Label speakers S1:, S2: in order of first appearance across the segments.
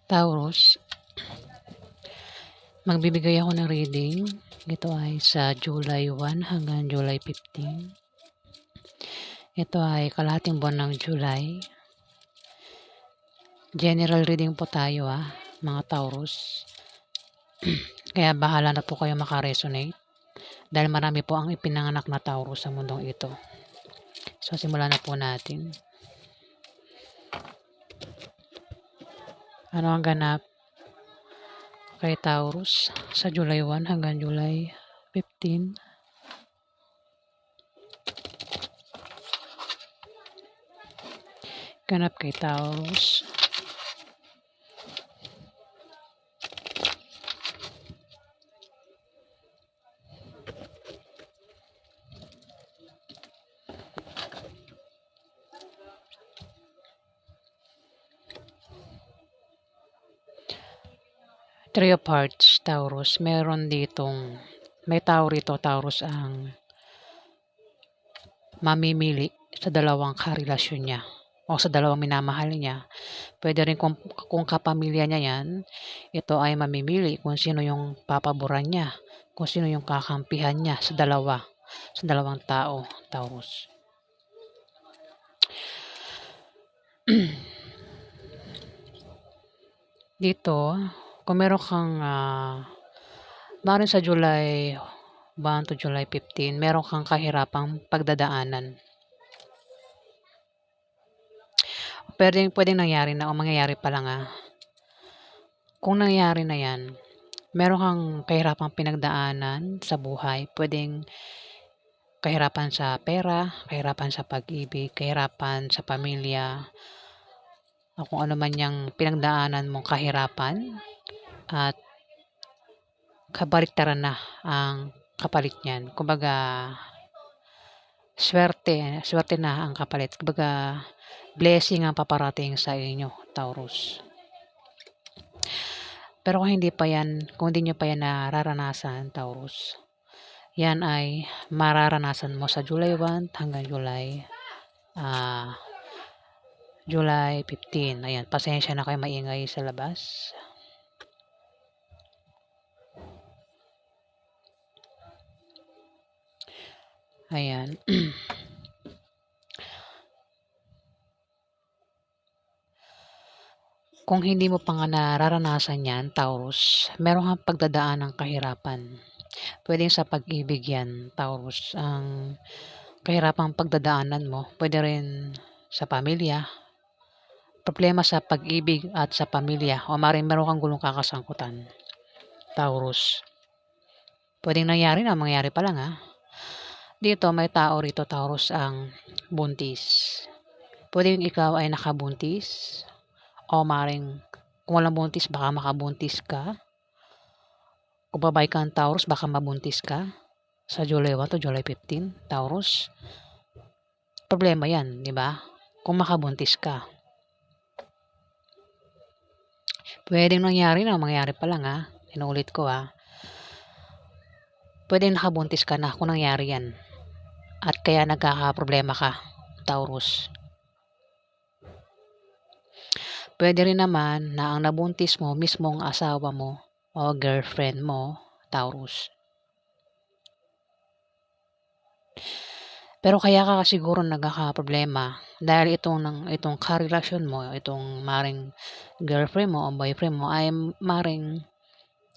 S1: Taurus, magbibigay ako ng reading. Ito ay sa July 1 hanggang July 15. Ito ay kalahating buwan ng July. General reading po tayo mga Taurus. Kaya bahala na po kayo makaresonate. Dahil marami po ang ipinanganak na Taurus sa mundong ito. So simulan na po natin. Ano ang ganap kay Taurus sa July 1 hanggang July 15? Ganap kay Taurus. Three of Hearts, Taurus. May tao rito, Taurus, ang mamimili sa dalawang karelasyon niya o sa dalawang minamahal niya. Pwede rin kung kapamilya niya yan, ito ay mamimili kung sino yung papaboran niya, kung sino yung kakampihan niya sa dalawang tao, Taurus. Dito, kung meron kang maaaring sa July 1 to July 15, meron kang kahirapang pagdadaanan. Pwedeng nangyari na o mangyayari pa lang Kung nangyari na yan, meron kang kahirapang pinagdaanan sa buhay. Pwedeng kahirapan sa pera, kahirapan sa pag-ibig, kahirapan sa pamilya, o kung ano man yung pinagdaanan mong kahirapan, at kabaliktaran na ang kapalit niyan. Kumbaga, swerte na ang kapalit. Kumbaga, blessing ang paparating sa inyo, Taurus. Pero kung hindi nyo pa yan nararanasan, Taurus, yan ay mararanasan mo sa July 1 hanggang July 15. Ayan, pasensya na kayo, maingay sa labas. Ayan. Kung hindi mo pa nga nararanasan yan, Taurus, meron kang pagdadaan ng kahirapan. Pwedeng sa pag-ibig yan, Taurus, ang kahirapang pagdadaanan mo. Pwede rin sa pamilya, problema sa pag-ibig at sa pamilya, o maaaring meron kang gulong kakasangkutan, Taurus. Pwedeng mangyari pa lang Dito may tao rito, Taurus, ang buntis. Pwedeng ikaw ay nakabuntis, o maaaring kung walang buntis, baka makabuntis ka. Kung babae kang Taurus, baka mabuntis ka sa July 1 to July 15, Taurus. Problema yan, di ba? Kung makabuntis ka. Pwedeng mangyari pa lang Inuulit ko Pwedeng nakabuntis ka na kung nangyari yan. At kaya nagkakaproblema ka, Taurus. Pwede rin naman na ang nabuntis mo mismong asawa mo o girlfriend mo, Taurus. Pero kaya ka siguro nagkakaproblema dahil itong karelasyon mo, itong maring girlfriend mo o boyfriend mo ay maring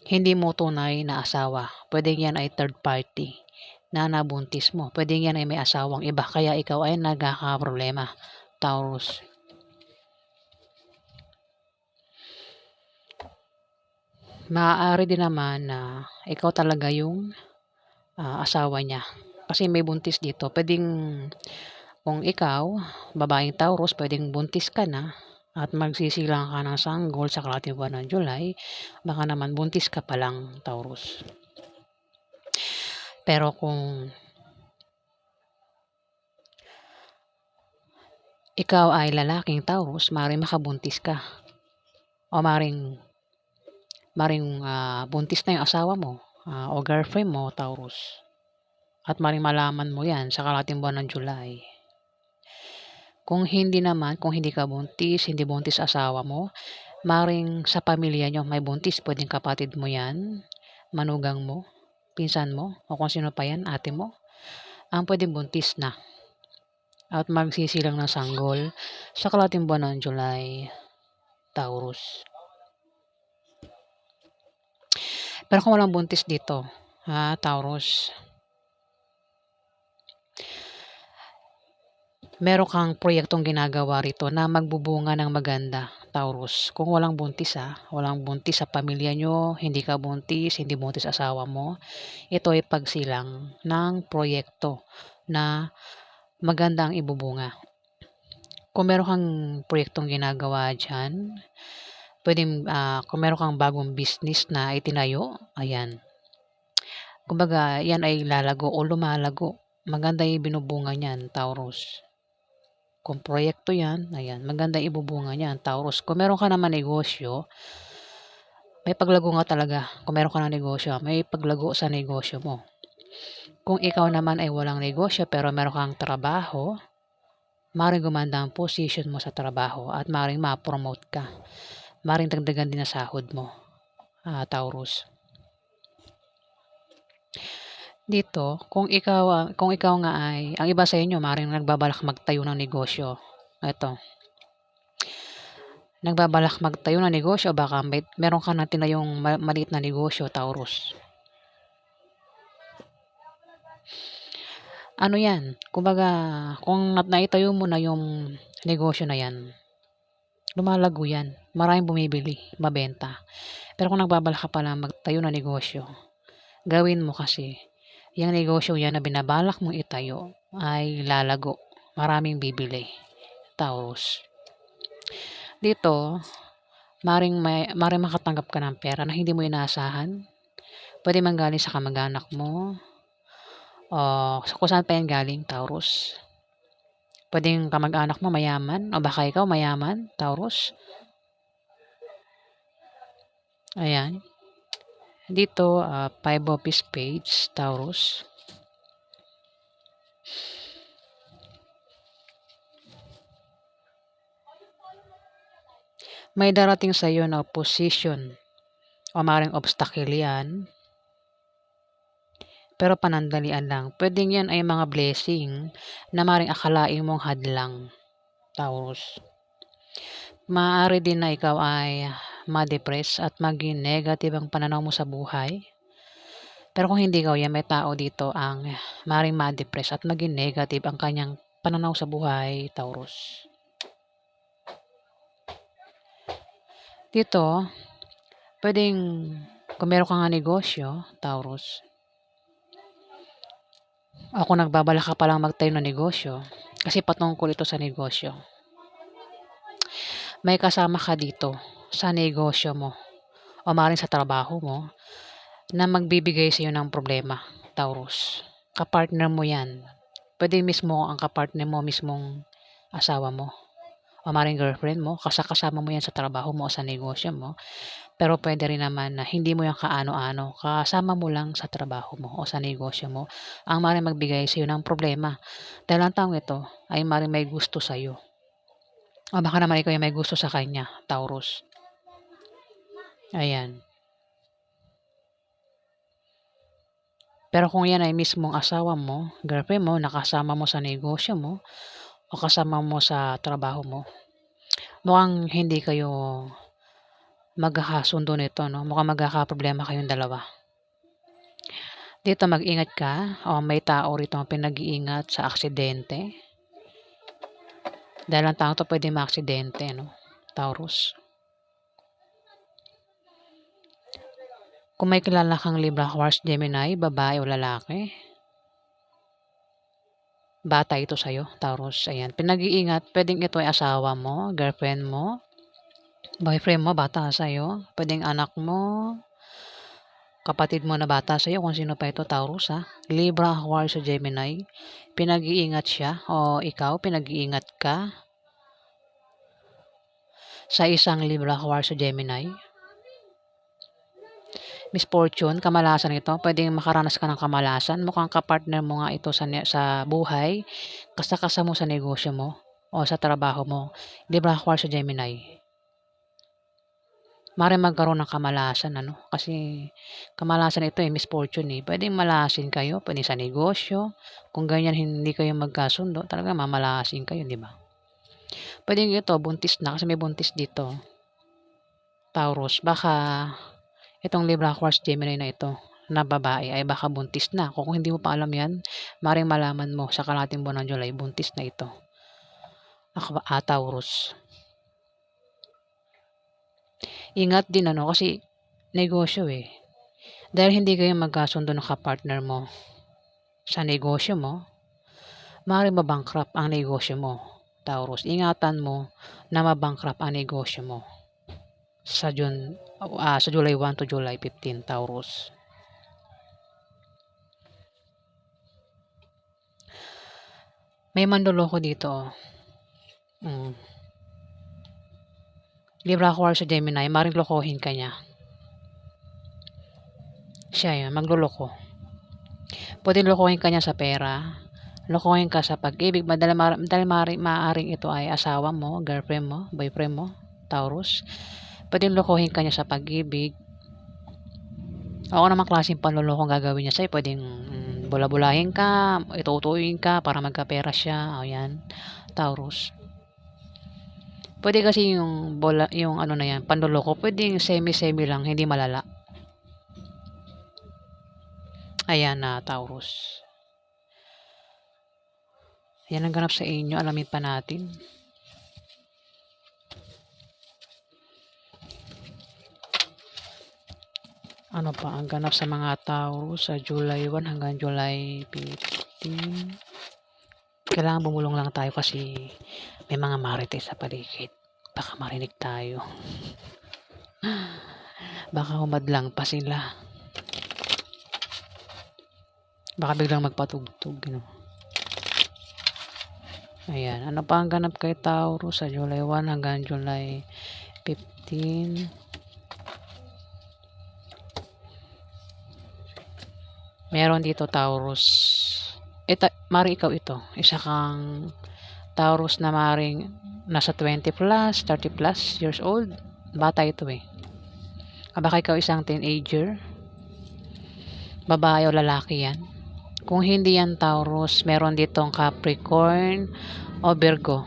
S1: hindi mo tunay na asawa. Pwede yan ay third party na nabuntis mo. Pwede yan ay may asawang iba, kaya ikaw ay nagkakaproblema, Taurus. Maaari din naman na ikaw talaga yung asawa niya. Kasi may buntis dito. Pwedeng kung ikaw, babaeng Taurus, pwedeng buntis ka na at magsisilang ka ng sanggol sa kalahating buwan ng July. Baka naman buntis ka pa lang, Taurus. Pero kung ikaw ay lalaking Taurus, maaaring makabuntis ka. O maaaring buntis na yung asawa mo o girlfriend mo, Taurus. At maaaring malaman mo yan sa kalahating buwan ng July. Kung hindi ka buntis, hindi buntis asawa mo, Maring sa pamilya niyo may buntis, puwedeng kapatid mo 'yan, manugang mo, pinsan mo, o kung sino pa 'yan, ate mo, ang puwedeng buntis na at magsisilang ng sanggol sa kalahating buwan ng July, Taurus. Pero kung walang buntis dito, Taurus, meron kang proyektong ginagawa rito na magbubunga ng maganda, Taurus. Kung walang buntis, walang buntis sa pamilya niyo, hindi ka buntis, hindi buntis asawa mo, ito ay pagsilang ng proyekto na magandang ibubunga. Kung meron kang proyektong ginagawa diyan, puwedeng, kung meron kang bagong business na itinayo, ayan. Kumbaga 'yan ay lalago o lumalago. Maganda yung binubunga niyan, Taurus. Kung proyekto 'yan, ayan, maganda ibubunga niyan, Taurus. Kung meron ka naman negosyo, may paglago nga talaga. Kung meron ka ng negosyo, may paglago sa negosyo mo. Kung ikaw naman ay walang negosyo pero meron kang trabaho, maaaring gumanda ang position mo sa trabaho at maaaring ma-promote ka. Maaaring dagdagan din ang sahod mo, Taurus. Dito, kung ikaw nga ay ang iba sa inyo maaaring nagbabalak magtayo ng negosyo. Eto, nagbabalak magtayo ng negosyo, baka meron ka ng tinayong maliit na negosyo, Taurus. Ano 'yan, kumbaga kung naitayo mo na yung negosyo na 'yan, lumalago 'yan, maraming bumibili, mabenta. Pero kung nagbabalak ka pa lang magtayo ng negosyo, gawin mo kasi yang negosyo 'yan na binabalak mong itayo ay lalago, maraming bibili, Taurus. Dito, maaaring makatanggap ka ng pera na hindi mo inaasahan. Puwede manggaling sa kamag-anak mo o kung saan pa 'yan galing, Taurus. Puwedeng kamag-anak mo mayaman o baka ikaw mayaman, Taurus. Ayan. Dito, 5 of spades, Taurus. May darating sa iyo na opposition o maaaring obstacle 'yan, pero panandalian lang. Puwedeng 'yan ay mga blessing na maaaring akalain mong hadlang, Taurus. Maaari din na ikaw ay ma-depress at maging negative ang pananaw mo sa buhay. Pero kung hindi ikaw 'yan, may tao dito ang maaaring ma-depress at maging negative ang kanyang pananaw sa buhay, Taurus. Dito, puwedeng kung meron ka ngang negosyo, Taurus, o kung nagbabalak ka palang magtayo ng negosyo, kasi patungkol ito sa negosyo. May kasama ka dito sa negosyo mo o maaaring sa trabaho mo na magbibigay sa'yo ng problema, Taurus. Kapartner mo 'yan. Puwedeng mismo ang kapartner mo mismong asawa mo o maaaring girlfriend mo, kasama mo 'yan sa trabaho mo o sa negosyo mo. Pero puwede rin naman na hindi mo 'yan kaano-ano, kasama mo lang sa trabaho mo o sa negosyo mo ang maaaring magbigay sa'yo ng problema. Dahil ang taong ito ay maaaring may gusto sa'yo o baka naman ikaw ay may gusto sa kanya, Taurus. Ayan. Pero kung 'yan ay mismong asawa mo, girlfriend mo, nakasama mo sa negosyo mo o kasama mo sa trabaho mo, mukhang hindi kayo magkakasundo nito 'no, mukhang magkakaproblema kayong dalawa. Dito mag-ingat ka o may tao rito ang pinag-iingat sa aksidente. Dahil ang taong 'to puwedeng maaksidente 'no, Taurus. Kung may kilala kang Libra, Aquarius, Gemini, babae o lalaki, bata ito sa'yo, Taurus, ayan. Pinag-iingat, puwedeng ito ay asawa mo, girlfriend mo, boyfriend mo, bata sa'yo, puwedeng anak mo, kapatid mo na bata sa'yo, kung sino pa ito, Taurus, Libra, Aquarius o Gemini, pinag-iingat siya o ikaw pinag-iingat ka sa isang Libra, Aquarius o Gemini. Misfortune, kamalasan ito, puwedeng makaranas ka ng kamalasan, mukhang kapartner mo nga ito sa buhay, kasakasa mo sa negosyo mo o sa trabaho mo, Libra, Aquarius o Gemini. Maaaring magkaroon ng kamalasan ano, kasi kamalasan ito, eh, misfortune, eh. Puwedeng malasin kayo, puwedeng sa negosyo, kung ganyan hindi kayo magkasundo talagang mamalasin kayo, 'di ba? Puwedeng ito buntis na kasi may buntis dito, Taurus. Baka itong Libra, Aquarius, Gemini na ito na babae ay baka buntis na. Kung hindi mo pa alam 'yan, maaaring malaman mo sa kalahating buwan ng July, buntis na ito, Taurus. Ingat din ano, kasi negosyo, eh. Dahil hindi kayo magkasundo ng ka-partner mo sa negosyo mo, maaaring ma-bankrupt ang negosyo mo, Taurus. Ingatan mo na ma-bankrupt ang negosyo mo sa July 1 to July 15, Taurus. May manloloko dito, oh. Libra, Aquarius, sa Gemini, maaaring lokohin ka niya. Siya 'yun, magloloko. Puwedeng lokohin ka niya sa pera, lokohin ka sa pag-ibig, dahil maaaring ito ay asawa mo, girlfriend mo, boyfriend mo, Taurus. Puwedeng lokohin ka niya sa pag-ibig. O anumang klaseng panlolokong gagawin niya sa'yo, puwedeng, bula-bulahin ka, tutuuin ka para magkapera siya, o 'yan, Taurus. Puwede kasi yung ano na 'yan, panloloko puwedeng semi-semi lang, hindi malala. Ayan na, Taurus. 'Yan ang ganap sa inyo, alamin pa natin. Ano pa ang ganap sa mga Taurus sa July 1 hanggang July 15? Kailangan bumulong lang tayo kasi may mga marites sa paligid. Baka marinig tayo. Baka humadlang pa sila. Baka biglang magpatugtog, ano. Ayan, ano pa ang ganap kay Taurus sa July 1 hanggang July 15? Meron dito Taurus. Maring ikaw ito. Isa kang Taurus na maring nasa 20 plus, 30 plus years old. Bata ito eh. Baka ikaw isang teenager. Babae o lalaki yan. Kung hindi yan Taurus, meron ditong Capricorn o Virgo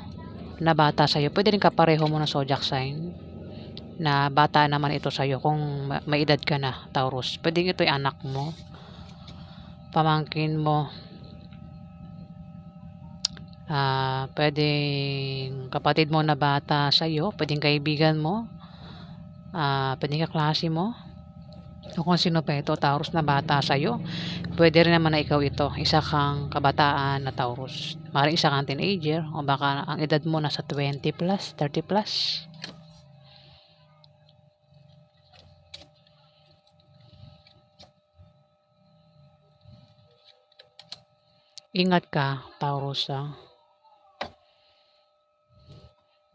S1: na bata sa'yo. Pwede rin kapareho mo ng zodiac sign na bata naman ito sa'yo kung may edad ka na, Taurus. Pwede ito yung anak mo, pamangkin mo, pwedeng kapatid mo na bata sa'yo, pwedeng kaibigan mo, pwedeng kaklase mo, o kung sino pa ito, Taurus na bata sa'yo. Pwede rin naman na ikaw ito, isa kang kabataan na Taurus. Maaaring isa kang teenager, o baka ang edad mo nasa 20 plus, 30 plus. Ingat ka, Taurus,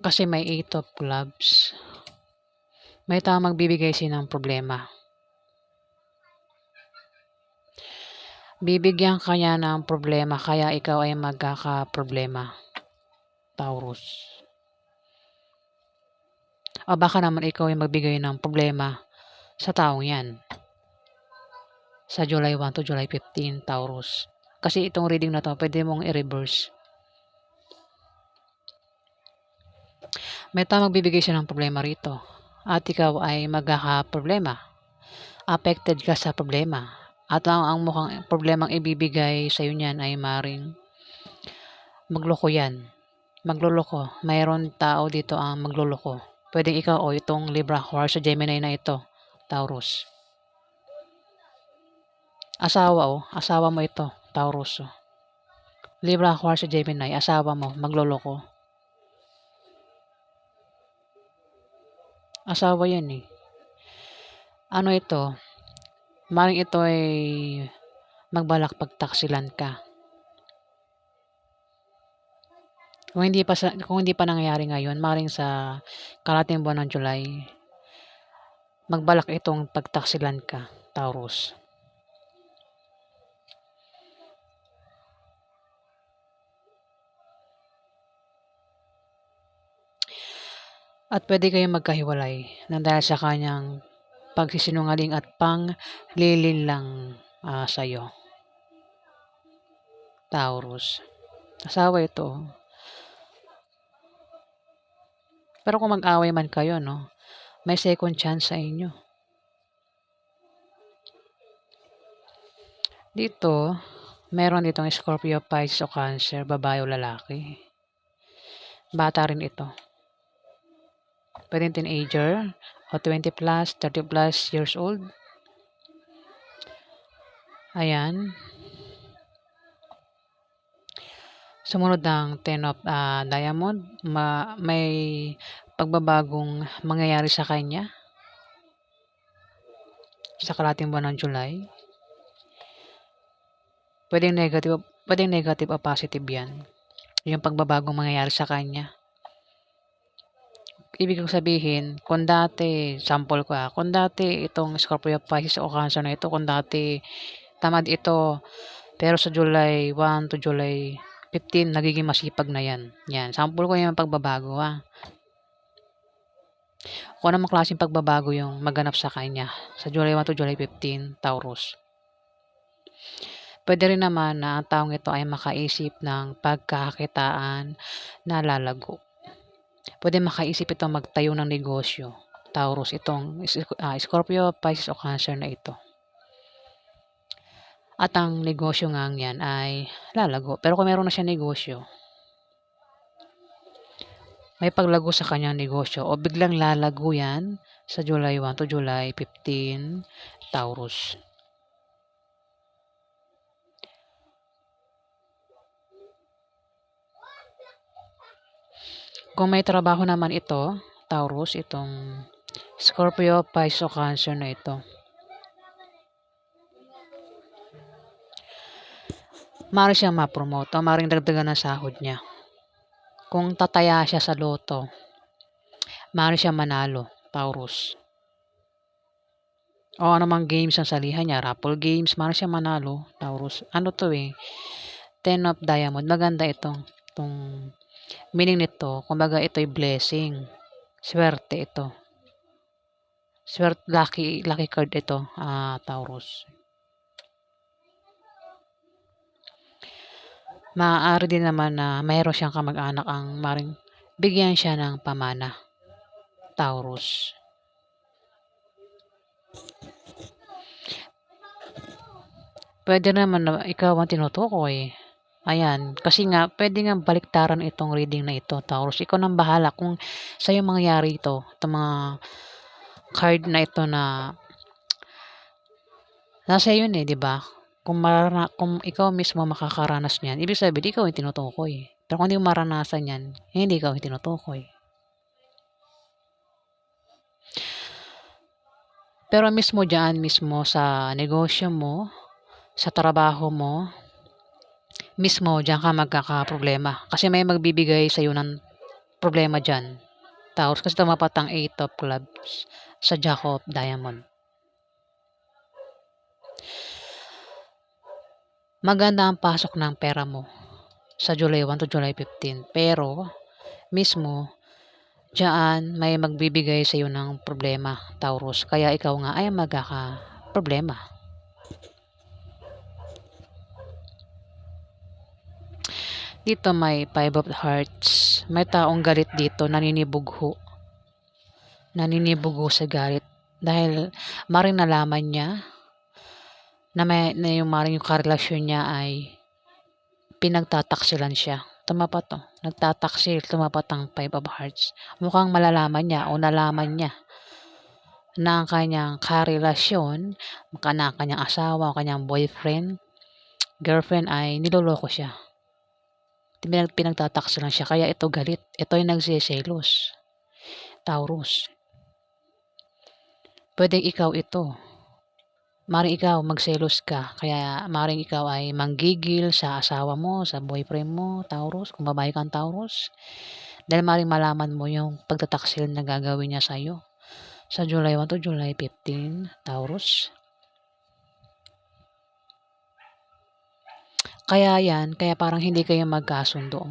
S1: kasi may 8 of clubs. May tao magbibigay ng problema. Bibigyan ka niya ng problema kaya ikaw ay magkakaproblema, Taurus. O baka naman ikaw ay magbigay ng problema sa taong yan sa July 1 to July 15, Taurus. Kasi itong reading na to, pwede mong i-reverse. May tao magbibigay siya ng problema rito at ikaw ay magkakaproblema. Affected ka sa problema. At ang mukhang problemang ibibigay sa iyo niyan ay maring magloko yan. Magloloko. Mayroon tao dito ang magloloko. Pwedeng ikaw o itong Libra, Aquarius, sa Gemini na ito, Taurus. Asawa mo ito, Taurus. Libra, Aquarius, sa Gemini, asawa mo, magloloko. Asawa yan eh. Ano ito? Maring ito ay magbalak pagtaksilan ka. Kung hindi pa nangyayari ngayon, maring sa kalahating buwan ng July, magbalak itong pagtaksilan ka, Taurus. At puwede kayong magkahiwalay nang dahil sa kanyang pagsisinungaling at panglilinlang, sa'yo, Taurus. Asawa ito. Pero kung mag-away man kayo 'no, may second chance sa inyo. Dito, meron ditong Scorpio, Pisces o Cancer, babae o lalaki. Bata rin ito. Puwedeng teenager o 20 plus, 30 plus years old. Ayan. Sumunod ang Ten of, Diamond, may pagbabagong mangyayari sa kanya sa kalahating buwan ng July. Puwedeng negative o positive 'yan, yung pagbabagong mangyayari sa kanya. Ibig kong sabihin, kung dati sample ko, kung dati itong Scorpio, Pisces o Cancer na ito, kung dati tamad ito, pero sa July 1 to July 15 nagiging masipag na 'yan. 'Yan, sample ko yung pagbabago, Kung anong klaseng pagbabago yung maganap sa kanya sa July 1 to July 15, Taurus. Puwede rin naman na ang taong ito ay makaisip ng pagkakakitaan na lalago. Puwede makaisip itong magtayo ng negosyo, Taurus, itong Scorpio, Pisces o Cancer na ito. At ang negosyo ngang 'yan ay lalago. Pero kung meron na siyang negosyo, may paglago sa kanyang negosyo o biglang lalago 'yan sa July 1 to July 15, Taurus. Kung may trabaho naman ito, Taurus, itong Scorpio, Pisces o Cancer na ito, maaari siyang ma-promote o maaaring dagdagan ng sahod niya. Kung tataya siya sa loto, maaari siyang manalo, Taurus. O anumang games ang salihan niya, raffle games, maaari siyang manalo, Taurus. Ano 'to, Ten of Diamond, maganda itong meaning nito, kumbaga ito'y blessing, swerte ito. Lucky card ito, Taurus. Maaari din naman na mayroon siyang kamag-anak ang maaaring bigyan siya ng pamana, Taurus. Puwede naman na ikaw ang tinutukoy. Ayan, kasi nga puwede ngang baliktaran itong reading na ito, Taurus. Ikaw ng bahala kung sa'yo mangyayari ito, itong mga card na ito na nasa iyo 'di ba? Kung ikaw mismo makakaranas niyan, ibig sabihin ikaw yung tinutukoy. Pero kung hindi mo maranasan 'yan, hindi ikaw yung tinutukoy. Pero mismo diyan mismo sa negosyo mo, sa trabaho mo, mismo diyan ka magkakaproblema. Kasi may magbibigay sa'yo ng problema diyan, Taurus, kasi tumapat ang 8 of clubs sa Jack of Diamond. Maganda ang pasok ng pera mo sa July 1 to July 15, pero mismo diyaan may magbibigay sa iyo ng problema, Taurus, kaya ikaw nga ay magkakaproblema. Dito may 5 of Hearts, may taong galit dito, naninibugho sa galit dahil maring nalaman niya na yung maring yung karelasyon niya ay pinagtataksilan siya. Tumapat nagtataksil, tumapat ang 5 of Hearts. Mukhang malalaman niya o nalaman niya na ang kanyang karelasyon, na kanyang asawa o kanyang boyfriend, girlfriend ay niloloko siya. Pinagtataksilan siya, kaya ito galit. Ito ay nagseselos, Taurus. Pwedeng ikaw ito. Maaaring ikaw magselos ka, kaya maaaring ikaw ay manggigil sa asawa mo, sa boyfriend mo, Taurus, kung babae kang Taurus. Dahil maaaring malaman mo yung pagtataksil na gagawin niya sa'yo sa July 1 to July 15, Taurus. Kaya parang hindi kayo magkasundo.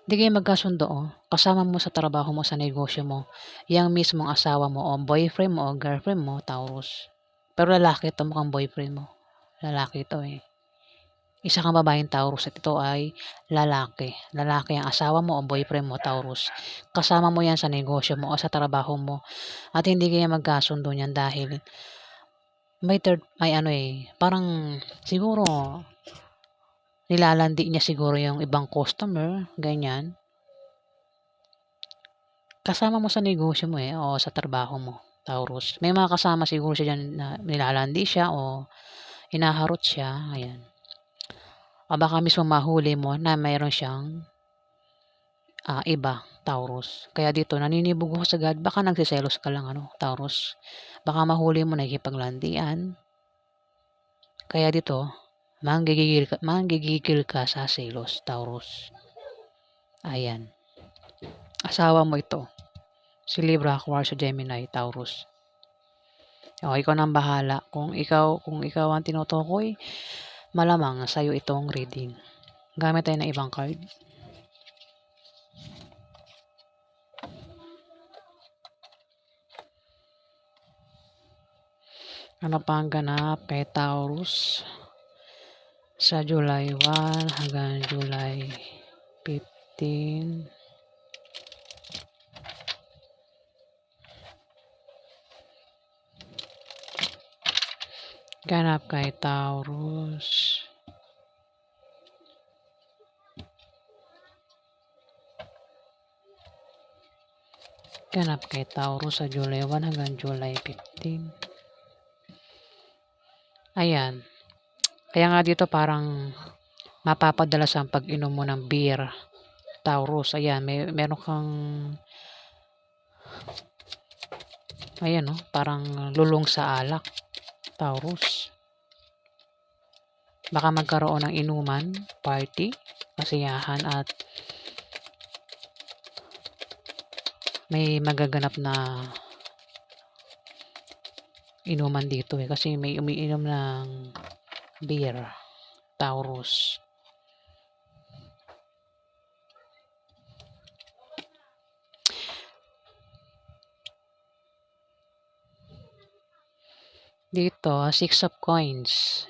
S1: Hindi kayo magkasundo, kasama mo sa trabaho mo, sa negosyo mo, yang mismong asawa mo o boyfriend mo o girlfriend mo, Taurus. Pero lalaki 'to, mukhang boyfriend mo. Lalaki 'to, eh. Isa kang babaeng Taurus at ito ay lalaki. Lalaki ang asawa mo o boyfriend mo, Taurus. Kasama mo 'yan sa negosyo mo o sa trabaho mo at hindi kayo magkasundo niyan dahil may ano, parang siguro nilalandi niya siguro yung ibang customer, ganyan. Kasama mo sa negosyo mo, o sa trabaho mo, Taurus. May mga kasama siguro siya diyan na nilalandi siya o hinaharot siya, ayan. O baka mismo mahuli mo na mayroon siyang, iba, Taurus. Kaya dito naninibog ako sagad, baka nagseselos ka lang ano, Taurus. Baka mahuli mo nakikipaglandian. Kaya dito manggigigil ka sa selos, Taurus. Ayan, asawa mo ito, si Libra, Aquarius, Gemini, Taurus. O ikaw nang bahala kung ikaw ang tinutukoy, malamang sa'yo itong reading. Gamit tayo ng ibang card. Ano pa ang ganap kay Taurus sa July 1 hanggang July 15? Ganap kay Taurus. Ganap kay Taurus sa July 1 hanggang July 15. Ayan. Kaya nga dito parang mapapadalas ang pag-inom mo ng beer, Taurus. Ayan, meron kang, ayan, parang lulong sa alak, Taurus. Baka magkaroon ng inuman, party, kasiyahan at may magaganap na inuman dito kasi may umiinom ng beer, Taurus. Dito, 6 of coins.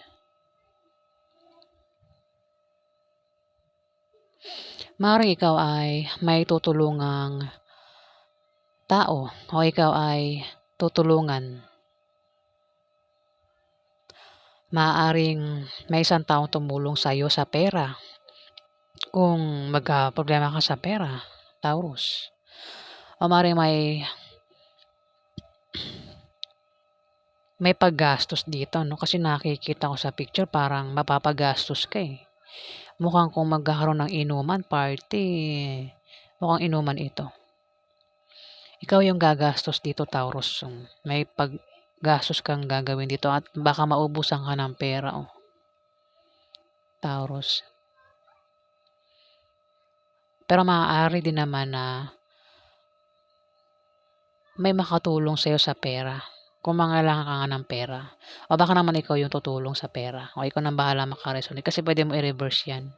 S1: Maaaring ikaw ay may tutulungang tao o ikaw ay tutulungan. Maaaring may isang taong tumulong sa iyo sa pera. Kung magka-problema ka sa pera, Taurus. O maaaring may paggastos dito, no? Kasi nakikita ko sa picture parang mapapagastos ka, eh. Mukhang kung magkakaroon ng inuman, party, mukhang inuman ito. Ikaw yung gagastos dito, Taurus. May paggastos kang gagawin dito at baka maubusan ka ng pera, Taurus. Pero maaari din naman na may makatulong sa'yo sa pera. Kung mangailangan ka nga ng pera. O baka naman ikaw yung tutulong sa pera. O ikaw nang bahala makaresonate. Kasi pwede mo i-reverse yan.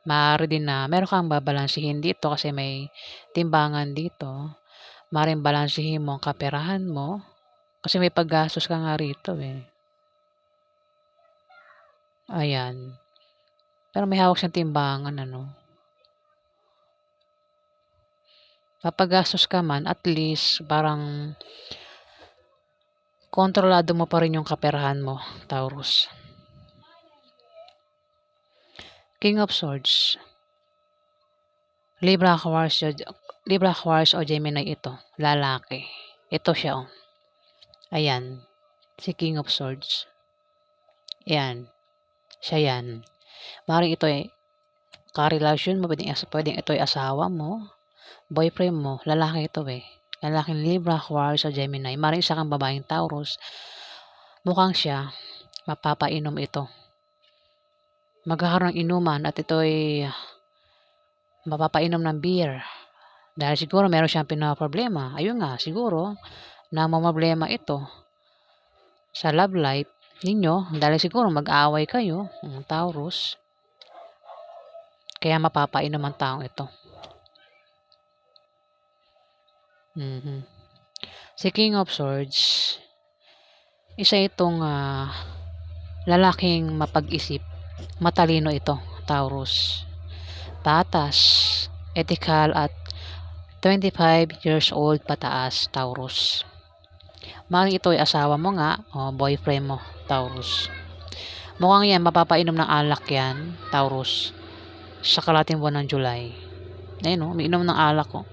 S1: Maaari din na meron kang babalansihin dito kasi may timbangan dito. Maaaring balansihin mo ang kaperahan mo. Kasi may paggastos ka nga rito, eh. Ayan. Pero may hawak siyang timbangan, ano. Papagastos ka man, at least parang kontrolado mo pa rin yung kaperahan mo, Taurus. King of Swords. Libra, Aquarius o Gemini ito. Lalaki. Ito siya, Ayan. Si King of Swords. Ayan. Siya yan. Maaaring ito ay karelasyon mo. Pwedeng ito ay asawa mo. Boyfriend mo. Lalaki ito, Lalaking Libra, Aquarius o Gemini. Maaaring isa kang babaeng Taurus. Mukhang siya. Mapapainom ito. Magkakaroon ng inuman at ito ay mapapainom ng beer. Dahil siguro meron siyang pinaproblema. Ayun nga, siguro namomroblema ito sa love life ninyo dahil siguro mag-away kayo, Taurus. Kaya mapapainom ang taong ito. Si King of Swords, isa itong lalaking mapag-isip. Matalino ito, Taurus. Patas, ethical at 25 years old pataas, Taurus. Maring ito ay asawa mo nga o boyfriend mo, Taurus. Mukhang yan, mapapainom ng alak yan, Taurus. Sa kalating buwan ng July. Ayun o, umiinom ng alak ko.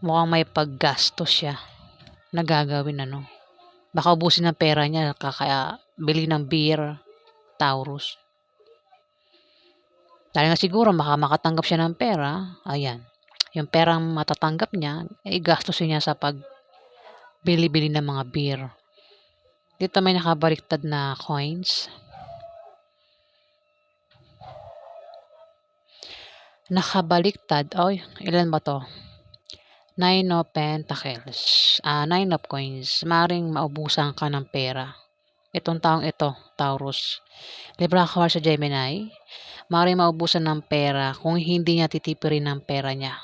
S1: Mukhang may paggastos siya na gagawin Baka ubusin ng pera niya kaya bili ng beer, Taurus. Dahil nga siguro makatanggap siya ng pera, ayan. Yung perang matatanggap niya, gastusin niya sa pagbili-bili ng mga beer. Dito may nakabaliktad na coins. Nakabaliktad, ilan ba to? 9 of Pentacles, 9 of Coins. Maring maubusan ka ng pera. Itong taong ito, Taurus. Libra ka sa Gemini, maring maubusan ng pera kung hindi niya titipirin ng pera niya.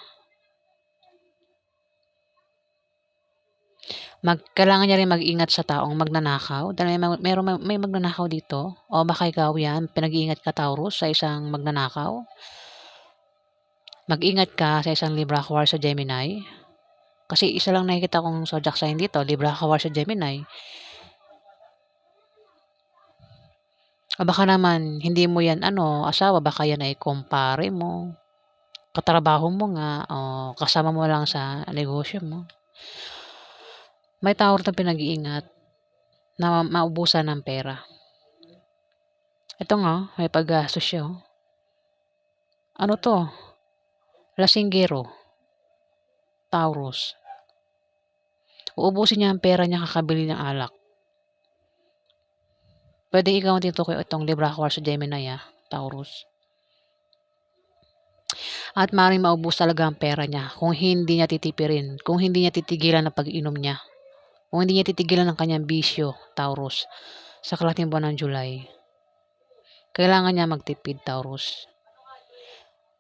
S1: Kailangan niya rin mag-ingat sa taong magnanakaw. Dahil may magnanakaw dito. O baka ikaw yan, pinag-iingat ka, Taurus, sa isang magnanakaw. Mag-ingat ka sa isang Libra sa Gemini. Kasi isa lang nakikita kong zodiac sign dito, Libra sa Gemini. O baka naman, hindi mo yan asawa, baka yan ay kumpare mo, katrabaho mo nga, o kasama mo lang sa negosyo mo. May tao rin pinag-iingat na maubusan ng pera. Ito nga, may paggastos siya. Ano to? Lasinggero. Taurus. Uubusin niya ang pera niya kakabili ng alak. Pwede ikaw ang tinutukoy itong Libra sa Gemini, Taurus. At maaaring maubos talaga ang pera niya kung hindi niya titipirin, kung hindi niya titigilan ang pag-inom niya, kung hindi niya titigilan ang kanyang bisyo, Taurus, sa kalating buwan ng July. Kailangan niya magtipid, Taurus.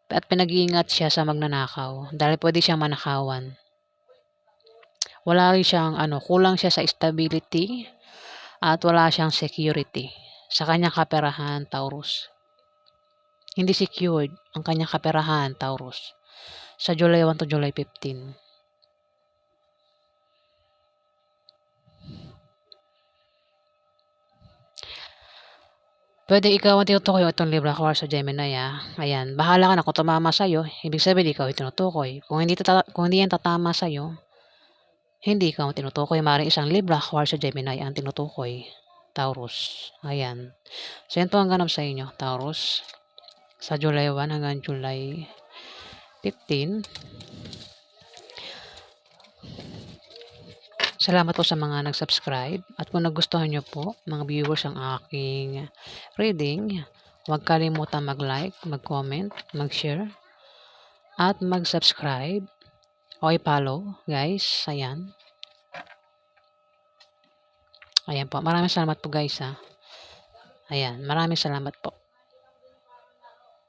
S1: At pinag-iingat siya sa magnanakaw dahil pwede siyang manakawan. Wala rin siyang kulang siya sa stability at wala siyang security sa kanyang kaperahan, Taurus. Hindi secured ang kanyang kaperahan, Taurus, sa July 1 to July 15. Pwede ikaw ang tinutukoy itong Libra sa Gemini, Ayan, bahala ka na kung tumama sa'yo. Ibig sabihin, ikaw yung tinutukoy. Kung hindi yan tatama sa'yo, hindi ikaw ang tinutukoy. Maaaring isang Libra sa Gemini ang tinutukoy, Taurus. Ayan. So, yan po ang ganap sa inyo, Taurus. Sa July 1 hanggang July 15. Salamat po sa mga nag-subscribe. At kung nagustuhan nyo po, mga viewers, ang aking reading, huwag kalimutan mag-like, mag-comment, mag-share, at mag-subscribe o i-follow, guys. Ayan. Ayan po. Maraming salamat po, guys, Ayan. Maraming salamat po.